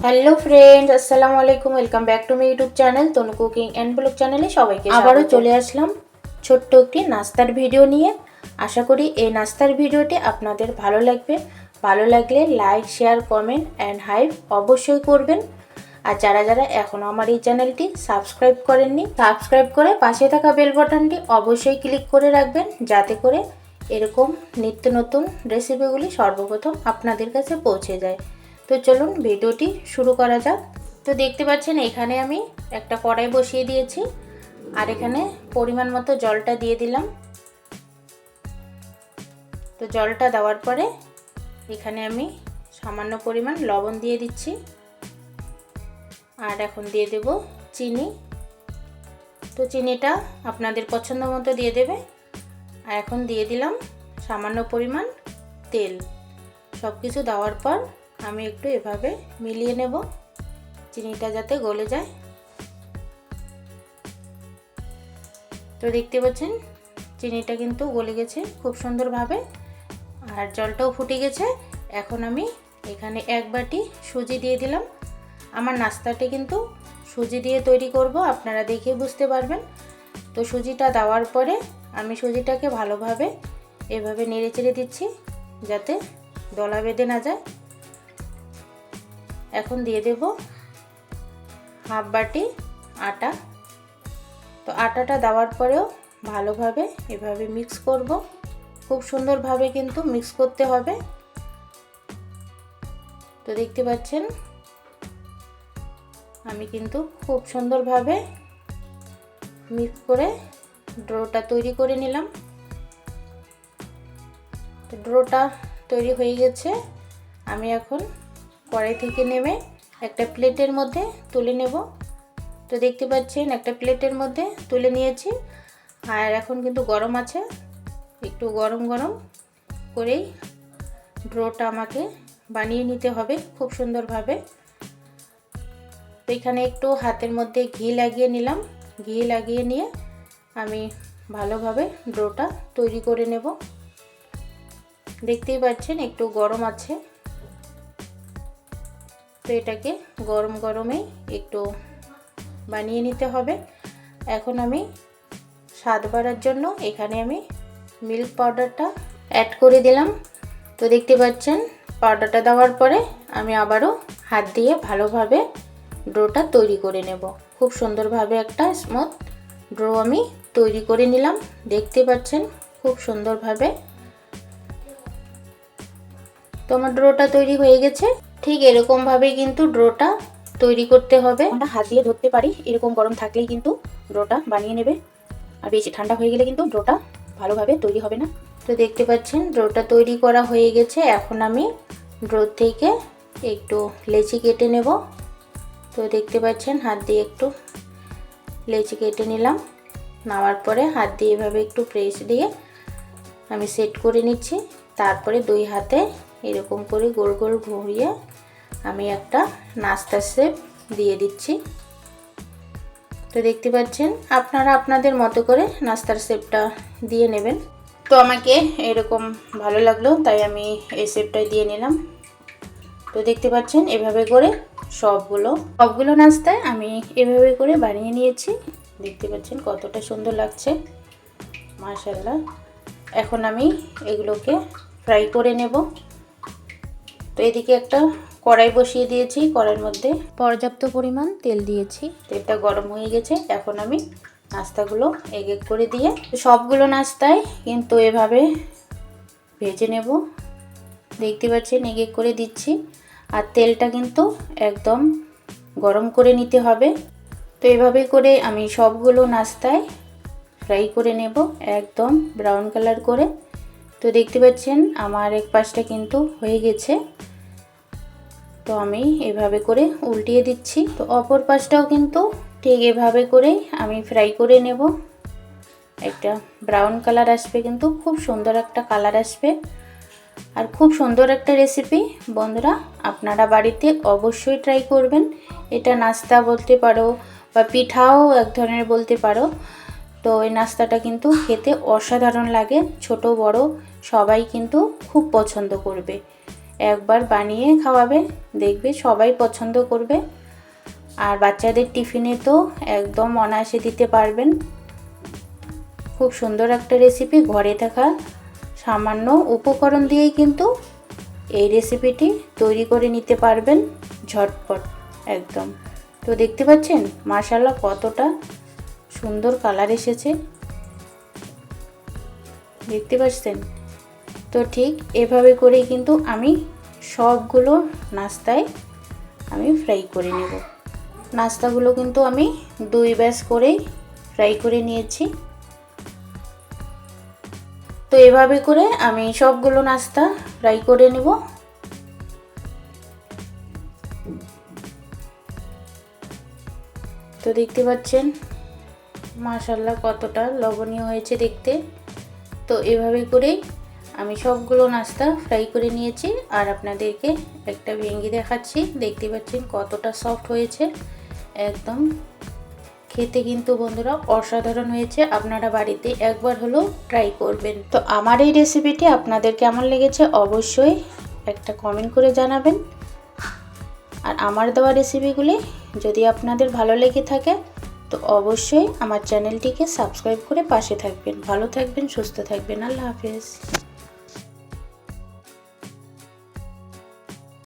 Hello friends, আসসালামু আলাইকুম। Welcome back to my YouTube channel Tanu cooking and blog চ্যানেলে সবাইকে আবারও চলে আসলাম ছোট্ট একটি নাস্তার ভিডিও নিয়ে। আশা করি এই নাস্তার ভিডিওটি আপনাদের ভালো লাগবে। ভালো লাগলে like, share, comment and hype অবশ্যই করবেন। আর যারা যারা এখনও আমার এই চ্যানেলটি সাবস্ক্রাইব করেননি, সাবস্ক্রাইব করে পাশে থাকা বেল বাটনটি অবশ্যই ক্লিক করে রাখবেন, যাতে করে এরকম নিত্য নতুন রেসিপিগুলি সর্বপ্রথম আপনাদের কাছে পৌঁছে যায়। তো চলুন ভিডিওটি শুরু করা যাক। তো দেখতে পাচ্ছেন এখানে আমি একটা কড়াই বসিয়ে দিয়েছি, আর এখানে পরিমাণ মতো জলটা দিয়ে দিলাম। তো জলটা দেওয়ার পরে এখানে আমি সামান্য পরিমাণ লবণ দিয়ে দিচ্ছি, আর এখন দিয়ে দেব চিনি। তো চিনিটা আপনাদের পছন্দ মতো দিয়ে দেবে। আর এখন দিয়ে দিলাম সামান্য পরিমাণ তেল। সব কিছু দেওয়ার পর আমি একটু এভাবে মিলিয়ে নেব, চিনিটা যাতে গলে যায়। তো দেখতে পাচ্ছেন চিনিটা কিন্তু গলে গেছে খুব সুন্দরভাবে, আর জলটাও ফুটে গেছে। এখন আমি এখানে এক বাটি সুজি দিয়ে দিলাম। আমার নাস্তাটি কিন্তু সুজি দিয়ে তৈরি করব, আপনারা দেখে বুঝতে পারবেন। তো সুজিটা দেওয়ার পরে আমি সুজিটাকে ভালোভাবে এভাবে নেড়ে চেড়ে দিচ্ছি, যাতে দলা বেঁধে না যায়। এখন দিয়ে দেব হাফ বাটি আটা। তো আটাটা দেওয়ার পরেও ভালোভাবে এভাবে মিক্স করব, খুব সুন্দরভাবে কিন্তু মিক্স করতে হবে। তো দেখতে পাচ্ছেন আমি কিন্তু খুব সুন্দরভাবে মিক্স করে ডোটা তৈরি করে নিলাম। তো ডোটা তৈরি হয়ে গেছে। আমি এখন কড়াই থেকে নেমে একটা প্লেটের মধ্যে তুলে নেব। তো দেখতে পাচ্ছেন একটা প্লেটের মধ্যে তুলে নিয়েছি, আর এখন কিন্তু গরম আছে। একটু গরম গরম করেই ডোটা আমাকে বানিয়ে নিতে হবে খুব সুন্দরভাবে। তো এখানে একটু হাতের মধ্যে ঘি লাগিয়ে নিলাম। ঘি লাগিয়ে নিয়ে আমি ভালোভাবে ডোটা তৈরি করে নেব। দেখতেই পাচ্ছেন একটু গরম আছে, তো এটাকে গরম গরমেই একটু বানিয়ে নিতে হবে। এখন আমি স্বাদ বাড়ার জন্য এখানে আমি মিল্ক পাউডারটা অ্যাড করে দিলাম। তো দেখতে পাচ্ছেন পাউডারটা দেওয়ার পরে আমি আবারও হাত দিয়ে ভালোভাবে ডোটা তৈরি করে নেব। খুব সুন্দরভাবে একটা স্মুথ ডো আমি তৈরি করে নিলাম। দেখতে পাচ্ছেন খুব সুন্দরভাবে। তো আমার ডোটা তৈরি হয়ে গেছে। ঠিক এরকমভাবেই কিন্তু ডোটা তৈরি করতে হবে। আমরা হাত দিয়ে ধরতে পারি, এরকম গরম থাকলেই কিন্তু ডোটা বানিয়ে নেবে। আর বেশি ঠান্ডা হয়ে গেলে কিন্তু ডোটা ভালোভাবে তৈরি হবে না। তো দেখতে পাচ্ছেন ডোটা তৈরি করা হয়ে গেছে। এখন আমি ডো থেকে একটু লেচি কেটে নেব। তো দেখতে পাচ্ছেন হাত দিয়ে একটু লেচি কেটে নিলাম। নেওয়ার পরে হাত দিয়ে এভাবে একটু প্রেস দিয়ে আমি সেট করে নিচ্ছি। তারপরে দুই হাতে এরকম করে গোল গোল ঘুরিয়ে আমি একটা নাস্তার শেপ দিয়ে দিচ্ছি। তো দেখতে পাচ্ছেন আপনারা আপনাদের মতো করে নাস্তার শেপটা দিয়ে নেবেন। তো আমাকে এরকম ভালো লাগলো, তাই আমি এই শেপটাই দিয়ে নিলাম। তো দেখতে পাচ্ছেন এভাবে করে সবগুলো নাস্তায় আমি এভাবে করে বানিয়ে নিয়েছি। দেখতে পাচ্ছেন কতটা সুন্দর লাগছে, মাশাআল্লাহ। এখন আমি এগুলোকে ফ্রাই করে নেব। তো এদিকে একটা কড়াই বসিয়ে দিয়েছি, কড়াইয়ের মধ্যে পর্যাপ্ত পরিমাণ তেল দিয়েছি। তেলটা গরম হয়ে গেছে। এখন আমি নাস্তাগুলো এক এক করে দিয়ে সবগুলো নাস্তায় কিন্তু এভাবে ভেজে নেব। দেখতে পাচ্ছেন এক এক করে দিচ্ছি, আর তেলটা কিন্তু একদম গরম করে নিতে হবে। তো এভাবে করে আমি সবগুলো নাস্তায় ফ্রাই করে নেব একদম ব্রাউন কালার করে। তো দেখতে পাচ্ছেন আমার এক পাশটা কিন্তু হয়ে গেছে। তো আমি এভাবে করে উল্টিয়ে দিচ্ছি। তো অপর পাশটাও কিন্তু ঠিক এভাবে করেই আমি ফ্রাই করে নেব। একটা ব্রাউন কালার আসবে, কিন্তু খুব সুন্দর একটা কালার আসবে, আর খুব সুন্দর একটা রেসিপি। বন্ধুরা আপনারা বাড়িতে অবশ্যই ট্রাই করবেন। এটা নাস্তা বলতে পারো বা পিঠাও এক ধরনের বলতে পারো। তো এই নাস্তাটা কিন্তু খেতে অসাধারণ লাগে, ছোট বড় সবাই কিন্তু খুব পছন্দ করবে। একবার বানিয়ে খাওয়াবে, দেখবে সবাই পছন্দ করবে। আর বাচ্চাদের টিফিনে তো একদম অনায়াসে দিতে পারবেন। খুব সুন্দর একটা রেসিপি, ঘরে থাকা সামান্য উপকরণ দিয়েই কিন্তু এই রেসিপিটি তৈরি করে নিতে পারবেন ঝটপট একদম। তো দেখতে পাচ্ছেন মাশাআল্লাহ কতটা সুন্দর কালার এসেছে, দেখতে পাচ্ছেন। তো ঠিক এভাবে করেই কিন্তু আমি সবগুলো নাস্তায় আমি ফ্রাই করে নেব। নাস্তাগুলো কিন্তু আমি 2 ব্যাচ করেই ফ্রাই করে নিয়েছি। তো এভাবে করে আমি সবগুলো নাস্তা ফ্রাই করে নেব। তো দেখতে পাচ্ছেন মাশাআল্লাহ কতটা লবণীয় হয়েছে দেখতে। তো এভাবে করেই আমি সবগুলো নাস্তা ফ্রাই করে নিয়েছি আর আপনাদেরকে একটা ভেঙে দেখাচ্ছি। দেখতে পাচ্ছেন কতটা সফট হয়েছে একদম। খেতে কিন্তু বন্ধুরা অসাধারণ হয়েছে, আপনারা বাড়িতে একবার হলেও ট্রাই করবেন। তো আমার এই রেসিপিটি আপনাদের কেমন লেগেছে অবশ্যই একটা কমেন্ট করে জানাবেন। আর আমার দেওয়া রেসিপিগুলি যদি আপনাদের ভালো লেগে থাকে তো অবশ্যই আমার চ্যানেলটিকে সাবস্ক্রাইব করে পাশে থাকবেন। ভালো থাকবেন, সুস্থ থাকবেন। আল্লাহ হাফেজ।